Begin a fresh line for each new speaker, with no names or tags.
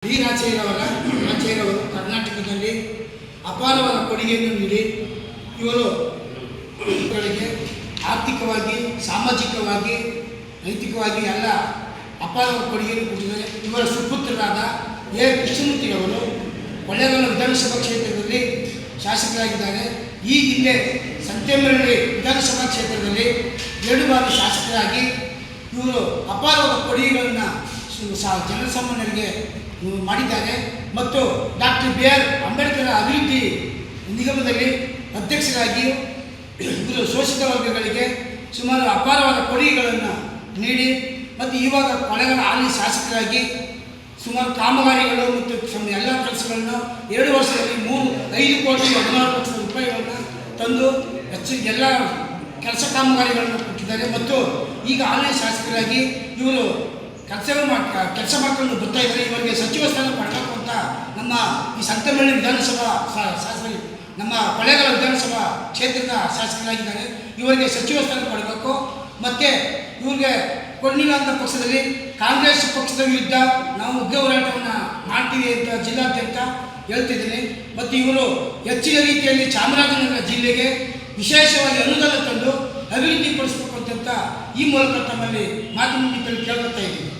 D ರಾಜೇರವರು ಕರ್ನಾಟಕದಲ್ಲಿ ಅಪಾರವಾದ ಕೊಡುಗೆಯನ್ನು ನೀಡಿ ಇವರು ಆರ್ಥಿಕವಾಗಿ, ಸಾಮಾಜಿಕವಾಗಿ, ನೈತಿಕವಾಗಿ ಎಲ್ಲ ಅಪಾರವಾದ ಕೊಡುಗೆಯನ್ನು ಕೊಟ್ಟಿದ್ದಾರೆ. ಇವರ ಸುಪುತ್ರರಾದ ಎ ಕೃಷ್ಣಮೂರ್ತಿಯವರು ಕೊಳ್ಳೇಗಾಲ ವಿಧಾನಸಭಾ ಕ್ಷೇತ್ರದಲ್ಲಿ ಶಾಸಕರಾಗಿದ್ದಾರೆ. ಈ ಹಿಂದೆ ಸಂತೇಮರಳ್ಳಿ ವಿಧಾನಸಭಾ ಕ್ಷೇತ್ರದಲ್ಲಿ 2 ಬಾರಿ ಶಾಸಕರಾಗಿ ಇವರು ಅಪಾರವಾದ ಕೊಡುಗೆಗಳನ್ನು ಜನಸಾಮಾನ್ಯರಿಗೆ ಮಾಡಿದ್ದಾರೆ. ಮತ್ತು ಡಾಕ್ಟರ್ ಬಿ.ಆರ್. ಅಂಬೇಡ್ಕರ್ ಅಭಿವೃದ್ಧಿ ನಿಗಮದಲ್ಲಿ ಅಧ್ಯಕ್ಷರಾಗಿಯೂ ಇವರು ಶೋಷಿತ ವರ್ಗಗಳಿಗೆ ಸುಮಾರು ಅಪಾರವಾದ ಕೊಡುಗೆಗಳನ್ನು ನೀಡಿ ಮತ್ತು ಇವಾಗ ಕೊಳ್ಳೇಗಾಲ ಹಾಲಿ ಶಾಸಕರಾಗಿ ಸುಮಾರು ಕಾಮಗಾರಿಗಳು ಮತ್ತು ಎಲ್ಲ ಕೆಲಸಗಳನ್ನು 2 ವರ್ಷದಲ್ಲಿ 5 ಕೋಟಿ 16 ಲಕ್ಷ ರೂಪಾಯಿಗಳನ್ನು ತಂದು ಎಲ್ಲ ಕೆಲಸ ಕಾಮಗಾರಿಗಳನ್ನು ಕೊಟ್ಟಿದ್ದಾರೆ. ಮತ್ತು ಈಗ ಹಾಲಿ ಶಾಸಕರಾಗಿ ಇವರು ಕೆಲಸ ಮಾಡ್ಕೊಂಡು ಬರ್ತಾ ಇದ್ದಾರೆ. ಇವರಿಗೆ ಸಚಿವ ಸ್ಥಾನ ಪಡಬೇಕು ಅಂತ ನಮ್ಮ ಈ ಸಂತೇಮರಳ್ಳಿ ವಿಧಾನಸಭಾ ನಮ್ಮ ಕೊಳ್ಳೇಗಾಲ ವಿಧಾನಸಭಾ ಕ್ಷೇತ್ರದ ಶಾಸಕರಾಗಿದ್ದಾರೆ. ಇವರಿಗೆ ಸಚಿವ ಸ್ಥಾನ ಪಡಬೇಕು. ಮತ್ತು ಇವ್ರಿಗೆ ಕೊಡಲಿಲ್ಲ ಅಂತ ಪಕ್ಷದಲ್ಲಿ ಕಾಂಗ್ರೆಸ್ ಪಕ್ಷದ ವಿರುದ್ಧ ನಾವು ಉಗ್ರ ಹೋರಾಟವನ್ನು ಮಾಡ್ತೀವಿ ಅಂತ ಜಿಲ್ಲಾದ್ಯಂತ ಹೇಳ್ತಿದ್ದೀನಿ. ಮತ್ತು ಇವರು ಹೆಚ್ಚಿನ ರೀತಿಯಲ್ಲಿ ಚಾಮರಾಜನಗರ ಜಿಲ್ಲೆಗೆ ವಿಶೇಷವಾಗಿ ಅನುದಾನ ತಂದು ಅಭಿವೃದ್ಧಿ ಪಡಿಸಬೇಕು ಅಂತ ಈ ಮೂಲಕ ತಮ್ಮಲ್ಲಿ ಮಾಧ್ಯಮ ಕೇಳ್ಕೊತಾ ಇದ್ದೀನಿ.